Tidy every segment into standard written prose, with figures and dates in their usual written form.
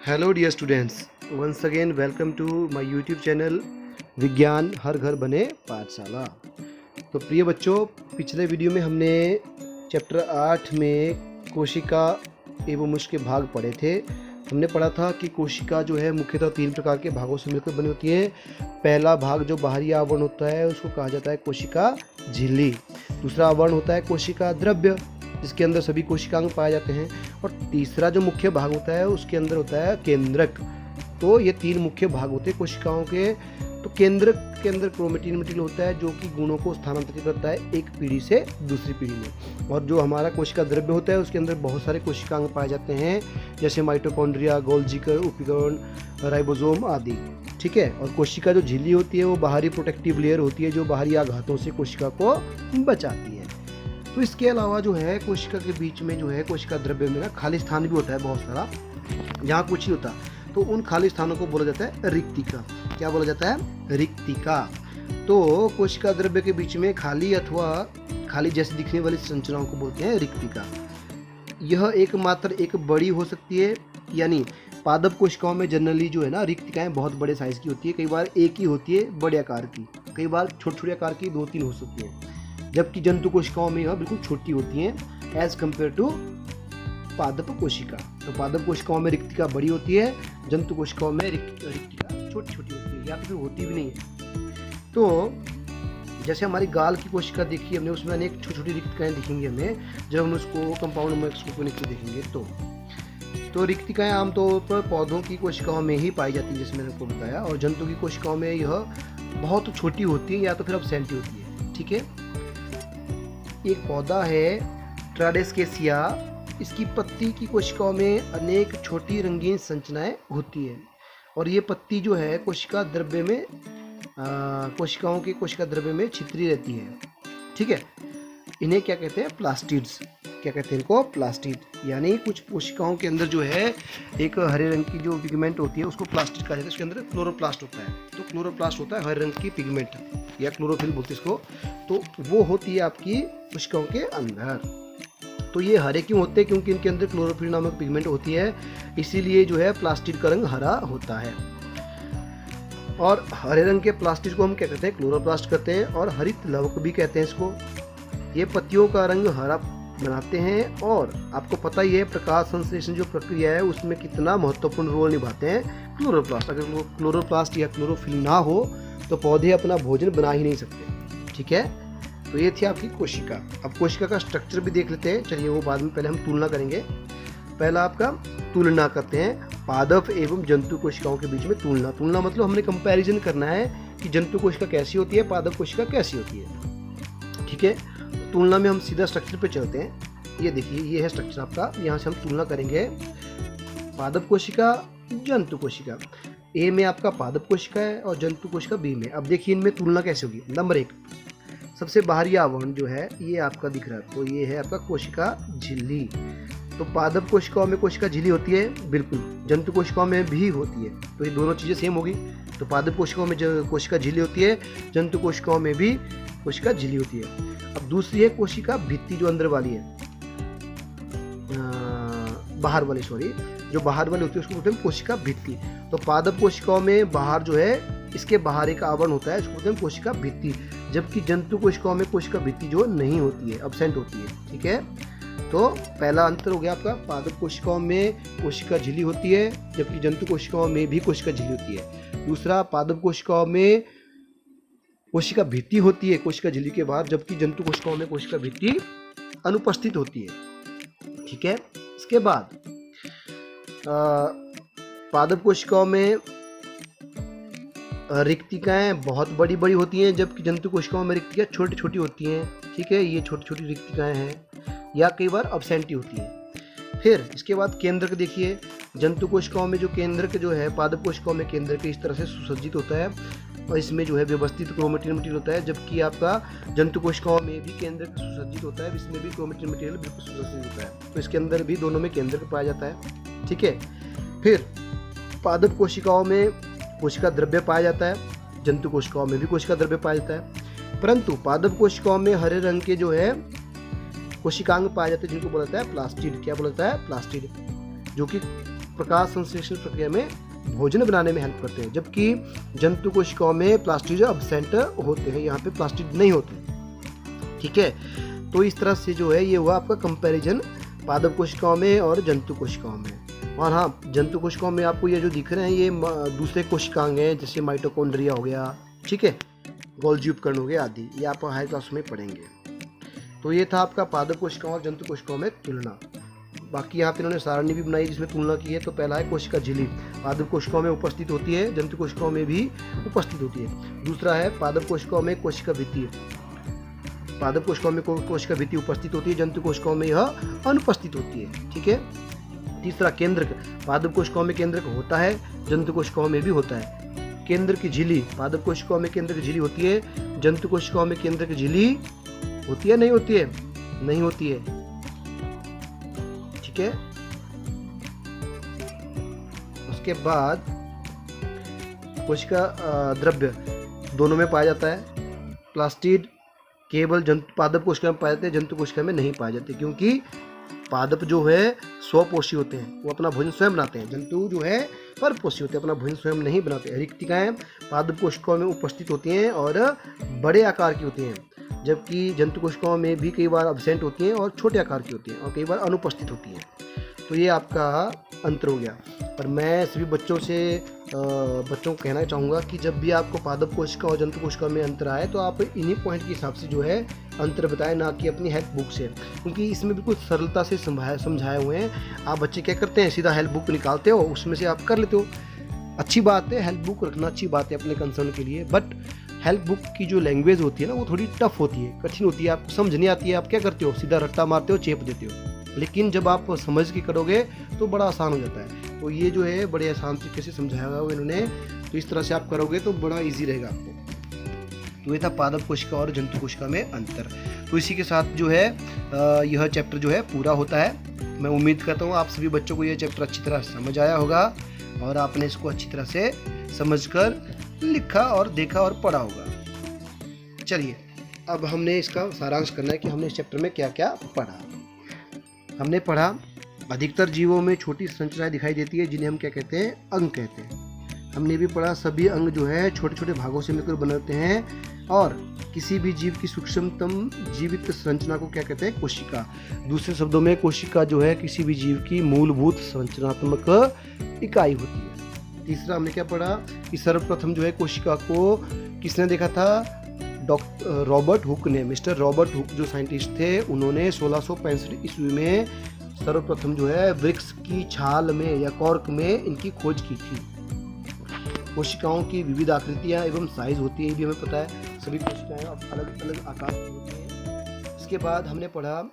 Hello dear students, once again welcome to my YouTube channel Vigyan Har घर बने पाठशाला। तो प्रिय बच्चों, पिछले वीडियो में हमने चैप्टर 8 में कोशिका एवं उसके भाग पढ़े थे। हमने पढ़ा था कि कोशिका जो है मुख्यतः 3 प्रकार के भागों से मिलकर बनी होती है। पहला भाग जो बाहरी आवरण होता है उसको कहा जाता है कोशिका झिल्ली। दूसरा आवरण होता है कोशिका द्रव्य, जिसके अंदर सभी कोशिकांग पाए जाते हैं। और तीसरा जो मुख्य भाग होता है उसके अंदर होता है केंद्रक। तो ये 3 मुख्य भाग होते हैं कोशिकाओं के। तो केंद्रक के अंदर क्रोमेटिन मटेरियल होता है जो कि गुणों को स्थानांतरित करता है एक पीढ़ी से दूसरी पीढ़ी में। और जो हमारा कोशिका द्रव्य होता है उसके अंदर बहुत सारे कोशिकांग पाए जाते हैं, जैसे माइटोकॉन्ड्रिया, गोल्जी उपकरण, राइबोसोम आदि। ठीक है। और कोशिका जो झिल्ली होती है वो बाहरी प्रोटेक्टिव लेयर होती है जो बाहरी आघातों से कोशिका को बचाती है। तो इसके अलावा जो है कोशिका के बीच में जो है कोशिका द्रव्य में ना खाली स्थान भी होता है बहुत सारा, जहाँ कुछ नहीं होता। तो उन खाली स्थानों को बोला जाता है रिक्तिका। क्या बोला जाता है? रिक्तिका। तो कोशिका द्रव्य के बीच में खाली अथवा खाली जैसे दिखने वाली संरचनाओं को बोलते हैं रिक्तिका। यह एकमात्र एक बड़ी हो सकती है, यानी पादप कोशिकाओं में जनरली जो है ना रिक्तिकाएं बहुत बड़े साइज की होती है। कई बार एक ही होती है बड़े आकार की, कई बार छोटे छोटे आकार की 2-3 हो सकती हैं। जबकि जंतु कोशिकाओं में यह बिल्कुल छोटी होती हैं एज कम्पेयर टू पादप कोशिका। तो पादप कोशिकाओं में रिक्तिका बड़ी होती है, जंतु कोशिकाओं में रिक्तिका छोटी छोटी होती है या तो फिर होती भी नहीं है। तो जैसे हमारी गाल की कोशिका देखी हमने, उसमें अनेक छोटी छोटी रिक्तिकाएं दिखेंगी हमें जब हम उसको कंपाउंड माइक्रोस्कोप में नीचे देखेंगे। तो रिक्तिकाएं आमतौर पर पौधों की कोशिकाओं में ही पाई जाती है, जैसे मैंने आपको बताया। और जंतु की कोशिकाओं में यह बहुत छोटी होती है या तो फिर एब्सेंट होती है। ठीक है। एक पौधा है ट्राडेस्केसिया, इसकी पत्ती की कोशिकाओं में अनेक छोटी रंगीन संरचनाएं होती है। और ये पत्ती जो है कोशिका द्रव्य में कोशिकाओं की कोशिका द्रव्य में छितरी रहती है। ठीक है। इन्हें क्या कहते हैं? प्लास्टिड्स। क्या कहते हैं इनको? प्लास्टिड। यानी कुछ कोशिकाओं के अंदर जो है एक हरे रंग की जो पिगमेंट होती है उसको प्लास्टिड कहा जाता है। उसके अंदर क्लोरोप्लास्ट होता है। तो क्लोरोप्लास्ट होता है हरे रंग की पिगमेंट या क्लोरोफिल बोलते हैं इसको। तो वो होती है आपकी कोशिकाओं के अंदर। तो ये हरे क्यों होते हैं? क्योंकि इनके अंदर क्लोरोफिल नामक पिगमेंट होती है, इसीलिए जो है प्लास्टिड का रंग हरा होता है। और हरे रंग के प्लास्टिड को हम क्या कहते हैं? क्लोरोप्लास्ट कहते हैं, और हरित लवक भी कहते हैं इसको। ये पत्तियों का रंग हरा बनाते हैं। और आपको पता ही है प्रकाश संश्लेषण जो प्रक्रिया है उसमें कितना महत्वपूर्ण रोल निभाते हैं क्लोरोप्लास्ट। अगर क्लोरोप्लास्ट या क्लोरोफिल ना हो तो पौधे अपना भोजन बना ही नहीं सकते। ठीक है। तो ये थी आपकी कोशिका। अब कोशिका का स्ट्रक्चर भी देख लेते हैं। चलिए वो बाद में, पहले हम तुलना करेंगे। पहला आपका तुलना करते हैं पादप एवं जंतु कोशिकाओं के बीच में। तुलना मतलब हमने कंपैरिजन करना है कि जंतु कोशिका कैसी होती है, पादप कोशिका कैसी होती है। ठीक है। तुलना में हम सीधा स्ट्रक्चर पे चलते हैं। ये देखिए, ये है स्ट्रक्चर आपका। यहाँ से हम तुलना करेंगे पादप कोशिका, जंतु कोशिका। ए में आपका पादप कोशिका है और जंतु कोशिका बी में। अब देखिए इनमें तुलना कैसे होगी। नंबर 1, सबसे बाहरी आवरण जो है ये आपका दिख रहा है, तो ये है आपका कोशिका झिल्ली। तो पादप कोशिकाओं में कोशिका झिल्ली होती है, बिल्कुल। जंतु कोशिकाओं में भी होती है, तो ये दोनों चीज़ें सेम होगी। तो पादप कोशिकाओं में कोशिका झिल्ली होती है, जंतु कोशिकाओं में भी कोशिका झिल्ली होती है। अब दूसरी है कोशिका भित्ति जो अंदर वाली है, बाहर वाली, सॉरी, जो बाहर वाली होती है उसको बोलते हैं कोशिका भित्ति। तो पादप कोशिकाओं में बाहर जो है इसके बाहर एक आवरण होता है, उसको बोलते हैं कोशिका भित्ति। जबकि जंतु कोशिकाओं में कोशिका भित्ति जो नहीं होती है, एब्सेंट होती है। ठीक है। तो पहला अंतर हो गया आपका, पादप कोशिकाओं में कोशिका झिल्ली होती है जबकि जंतु कोशिकाओं में भी कोशिका झिल्ली होती है। दूसरा, पादप कोशिकाओं में कोशिका भित्ति होती है कोशिका झिल्ली के बाहर, जबकि जंतु कोशिकाओं में कोशिका भित्ति अनुपस्थित होती है। ठीक है। इसके बाद पादप कोशिकाओं में रिक्तिकाएं बहुत बड़ी बड़ी होती हैं, जबकि जंतु कोशिकाओं में रिक्तिकाएं छोटी छोटी होती हैं। ठीक है। ये छोटी छोटी रिक्तिकाएं हैं या कई बार एब्सेंट होती हैं। फिर इसके बाद केंद्रक देखिए। जंतु कोशिकाओं में जो केंद्रक जो है पादप कोशिकाओं में केंद्रक इस तरह से सुसज्जित होता है और इसमें जो है व्यवस्थित क्रोमेटिन मटेरियल होता है। जबकि आपका जंतु कोशिकाओं में भी केंद्रक सुसज्जित होता है, इसमें भी क्रोमेटिन मटेरियल बिल्कुल सुसज्जित होता है। तो इसके अंदर भी दोनों में केंद्रक पाया जाता है। ठीक है। फिर पादप कोशिकाओं में कोशिका द्रव्य पाया जाता है, जंतु कोशिकाओं में भी कोशिका द्रव्य पाया जाता है। परंतु पादप कोशिकाओं में हरे रंग के जो है कोशिकांग पाए जाते हैं जिनको बोला जाता है प्लास्टिड। क्या बोला जाता है? प्लास्टिड। जो कि प्रकाश संश्लेषण प्रक्रिया में भोजन बनाने में हेल्प करते हैं, जबकि जंतु कोशिकाओं में प्लास्टिड अब्सेंट होते हैं, यहाँ पे प्लास्टिड नहीं होते। ठीक है, तो इस तरह से जो है ये हुआ आपका कंपैरिजन पादप कोशिकाओं में और जंतु कोशिकाओं में। और हाँ, जंतु कोशिकाओं में आपको ये जो दिख रहे हैं ये दूसरे कोशिकांग हैं, जैसे माइटोकॉन्ड्रिया हो गया, ठीक है, गोल्जी उपकरण हो गए आदि, ये आप हाई क्लास में पढ़ेंगे। तो ये था आपका पादप कोशिकाओं और जंतु कोशिकाओं में तुलना। बाकी यहाँ पे इन्होंने सारणी भी बनाई जिसमें तुलना की है। तो पहला है कोशिका झिल्ली, पादप कोशिकाओं में उपस्थित होती है, जंतु कोशिकाओं में भी उपस्थित होती है। दूसरा है पादप कोशिकाओं में कोशिका भित्ति, पादप कोशिकाओं में कोशिका भित्ति उपस्थित होती है, जंतु कोशिकाओं में यह अनुपस्थित होती है। ठीक है। तीसरा केंद्रक, पादप कोशिकाओं में केंद्रक होता है, जंतु कोशिकाओं में भी होता है। केंद्र की झिल्ली, पादप कोशिकाओं में केंद्र की झिल्ली होती है, जंतु कोशिकाओं में केंद्र की झिल्ली होती है, नहीं होती है, नहीं होती है। ठीक है। उसके बाद कोशिका द्रव्य दोनों में पाया जाता है। प्लास्टिड केवल जंतु पादप कोशिका में पाए जाते हैं, जंतु कोशिका में नहीं पाए जाते, क्योंकि पादप जो है स्वपोषी होते हैं, वो अपना भोजन स्वयं बनाते हैं। जंतु जो है परपोषी होते हैं, अपना भोजन स्वयं नहीं बनाते। रिक्तिकाएं पादप कोशिकाओं में उपस्थित होती हैं और बड़े आकार की होती हैं, जबकि जंतु कोशिकाओं में भी कई बार अब्सेंट होती हैं और छोटे आकार की होती हैं और कई बार अनुपस्थित होती हैं। तो ये आपका अंतर हो गया। पर मैं सभी बच्चों को कहना चाहूँगा कि जब भी आपको पादप कोशिका और जंतु कोशिका में अंतर आए तो आप इन्हीं पॉइंट के हिसाब से जो है अंतर बताएं, ना कि अपनी हेल्प बुक से, क्योंकि इसमें बिल्कुल सरलता से समझाए हुए हैं। आप बच्चे क्या करते हैं, सीधा हेल्प बुक निकालते हो, उसमें से आप कर लेते हो। अच्छी बात है, हेल्प बुक रखना अच्छी बात है अपने कंसर्न के लिए, बट हेल्प बुक की जो लैंग्वेज होती है ना वो थोड़ी टफ होती है, कठिन होती है, आपको समझ नहीं आती है। आप क्या करते हो, सीधा रट्टा मारते हो, चेप देते हो। लेकिन जब आप समझ के करोगे तो बड़ा आसान हो जाता है। तो ये जो है बड़े आसान तरीके से समझाया हुआ इन्होंने, तो इस तरह से आप करोगे तो बड़ा इजी रहेगा आपको। तो ये था पादप कोशिका और जंतु कोशिका में अंतर। तो इसी के साथ जो है यह चैप्टर जो है पूरा होता है। मैं उम्मीद करता हूँ आप सभी बच्चों को यह चैप्टर अच्छी तरह समझ आया होगा और आपने इसको अच्छी तरह से समझकर लिखा और देखा और पढ़ा होगा। चलिए, अब हमने इसका सारांश करना है कि हमने इस चैप्टर में क्या क्या पढ़ा। हमने पढ़ा अधिकतर जीवों में छोटी संरचनाएं दिखाई देती है, जिन्हें हम क्या कहते हैं, अंग कहते हैं। हमने भी पढ़ा सभी अंग जो है छोटे छोटे भागों से मिलकर बने होते हैं और किसी भी जीव की सूक्ष्मतम जीवित संरचना को क्या कहते हैं, कोशिका। दूसरे शब्दों में कोशिका जो है किसी भी जीव की मूलभूत संरचनात्मक इकाई होती है। तीसरा हमने क्या पढ़ा कि सर्वप्रथम जो है कोशिका को किसने देखा था, रॉबर्ट हुक ने। मिस्टर रॉबर्ट हुक जो साइंटिस्ट थे, उन्होंने 1665 ईस्वी में सर्वप्रथम जो है वृक्ष की छाल में या कॉर्क में इनकी खोज की थी। कोशिकाओं की विविध आकृतियां एवं साइज होती है, ये भी हमें पता है। सभी कोशिकाएं अलग अलग आकार की होती हैं। इसके बाद हमने पढ़ा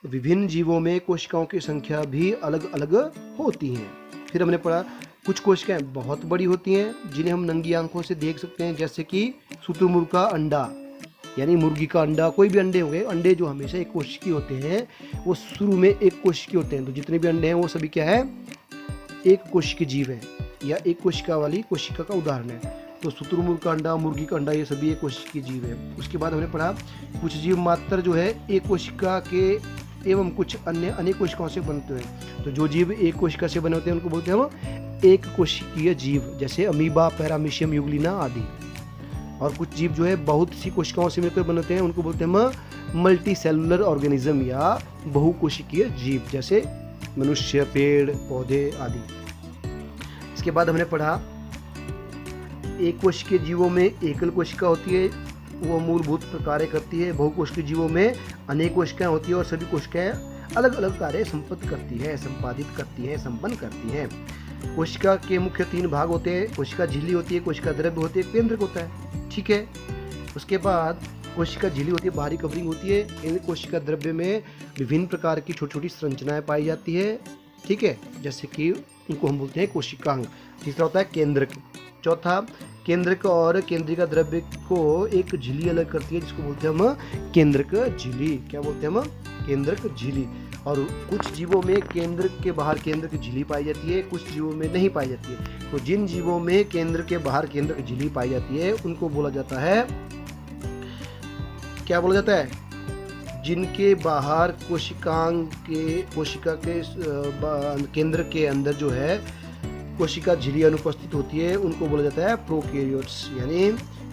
विभिन्न जीवों में कोशिकाओं की संख्या भी अलग अलग होती हैं। फिर हमने पढ़ा कुछ कोशिकाएं बहुत बड़ी होती हैं, जिन्हें हम नंगी आंखों से देख सकते हैं, जैसे कि शुतुरमुर्ग का अंडा, यानी मुर्गी का अंडा। कोई भी अंडे होंगे, अंडे जो हमेशा एक कोशिकीय होते हैं वो शुरू में एक कोशिकीय होते हैं। तो जितने भी अंडे हैं वो सभी क्या है, एक कोशिकीय जीव है या एक कोशिका वाली कोशिका का उदाहरण है। तो शुतुरमुर्ग का अंडा, मुर्गी का अंडा, ये सभी एक कोशिकीय जीव है। उसके बाद हमने पढ़ा कुछ जीव मात्र जो है एक कोशिका के एवं कुछ अन्य अनेक कोशिकाओं से बनते हैं। तो जो जीव एक कोशिका से बने होते हैं उनको बोलते हैं हम एक कोशिकीय जीव, जैसे अमीबा, पैरामीशियम, यूग्लिना आदि। और कुछ जीव जो है बहुत सी कोशिकाओं से मिलकर बने होते हैं, उनको बोलते हैं हम मल्टी सेलुलर ऑर्गेनिज्म या बहुकोशिकीय जीव, जैसे मनुष्य, पेड़, पौधे आदि। इसके बाद हमने पढ़ा एक कोशिकीय जीवों में एकल कोशिका होती है, वो मूलभूत कार्य करती है। बहुकोशिकीय जीवों में अनेक कोशिकाएं होती है और सभी कोशिकाएं अलग अलग कार्य संपादित करती हैं, संपन्न करती हैं। कोशिका के मुख्य 3 भाग होते हैं, कोशिका झिल्ली होती है, कोशिका द्रव्य होती है, केंद्रक होता है। ठीक है। उसके बाद कोशिका झिल्ली होती है, बाहरी कवरिंग होती है। इन कोशिका द्रव्य में विभिन्न प्रकार की छोटी छोटी संरचनाएं पाई जाती है। ठीक है, जैसे कि उनको हम बोलते हैं कोशिकांग। तीसरा होता है केंद्रक। चौथा, केंद्रक और केंद्रिका द्रव्य को एक झिल्ली अलग करती है, जिसको बोलते हैं हम केंद्रक झिल्ली। क्या बोलते हैं हम, केंद्रक झिल्ली। और कुछ जीवों में केंद्र के बाहर केंद्र की झिल्ली पाई जाती है, कुछ जीवों में नहीं पाई जाती है। तो जिन जीवों में केंद्र के बाहर केंद्र की झिल्ली पाई जाती है उनको बोला जाता है, क्या बोला जाता है, जिनके बाहर कोशिका के केंद्र के अंदर जो है कोशिका झिल्ली अनुपस्थित होती है उनको बोला जाता है प्रोकैरियोट्स। यानी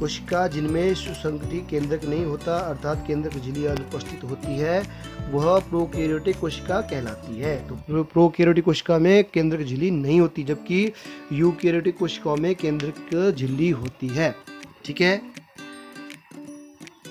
कोशिका जिनमें सुसंगति केंद्रक नहीं होता अर्थात केंद्रक झिल्ली अनुपस्थित होती है वह प्रोकैरियोटिक कोशिका कहलाती है। तो प्रोकैरियोटिक कोशिका में केंद्रक झिल्ली नहीं होती, जबकि यूकैरियोटिक कोशिकाओं में केंद्रक झिल्ली होती है। ठीक है।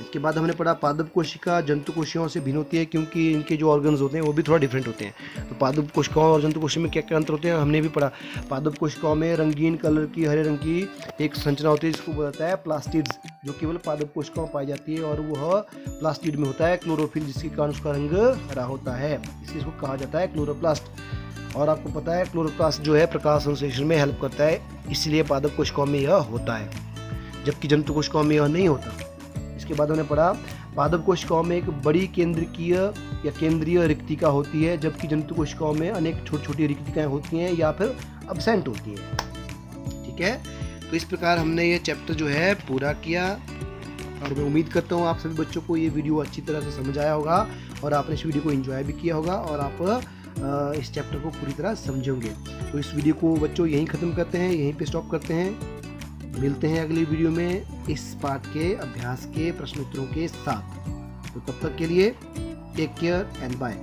इसके बाद हमने पढ़ा पादप कोशिका जंतु कोशिकाओं से भिन्न होती है क्योंकि इनके जो ऑर्गन्स होते हैं वो भी थोड़ा डिफरेंट होते हैं। तो पादप कोशिकाओं और जंतु कोशिकाओं में क्या क्या अंतर होते हैं हमने भी पढ़ा। पादप कोशिकाओं में रंगीन कलर की हरे रंग की एक संरचना होती है जिसको बोला जाता है प्लास्टिड्स, जो केवल पादप कोशिकाओं में पाई जाती है और वह प्लास्टिड में होता है क्लोरोफिल, जिसके कारण उसका रंग हरा होता है, इसलिए इसको कहा जाता है क्लोरोप्लास्ट। और आपको पता है क्लोरोप्लास्ट जो है प्रकाश संश्लेषण में हेल्प करता है, इसलिए पादप कोशिकाओं में यह होता है, जबकि जंतु कोशिकाओं में यह नहीं होता। इसके बाद हमने पढ़ा पादप कोशिकाओं में एक बड़ी केंद्रकीय या केंद्रीय रिक्तिका होती है, जबकि जंतु कोशिकाओं में अनेक छोटी छोटी रिक्तिकाएं होती हैं या फिर अब्सेंट होती हैं। ठीक है। तो इस प्रकार हमने ये चैप्टर जो है पूरा किया और मैं उम्मीद करता हूँ आप सभी बच्चों को ये वीडियो अच्छी तरह से समझ आया होगा और आपने इस वीडियो को एंजॉय भी किया होगा और आप इस चैप्टर को पूरी तरह समझोगे। तो इस वीडियो को बच्चों यहीं ख़त्म करते हैं, यहीं पे स्टॉप करते हैं। मिलते हैं अगली वीडियो में इस पाठ के अभ्यास के प्रश्न उत्तरों के साथ। तो तब तक के लिए टेक केयर एंड बाय।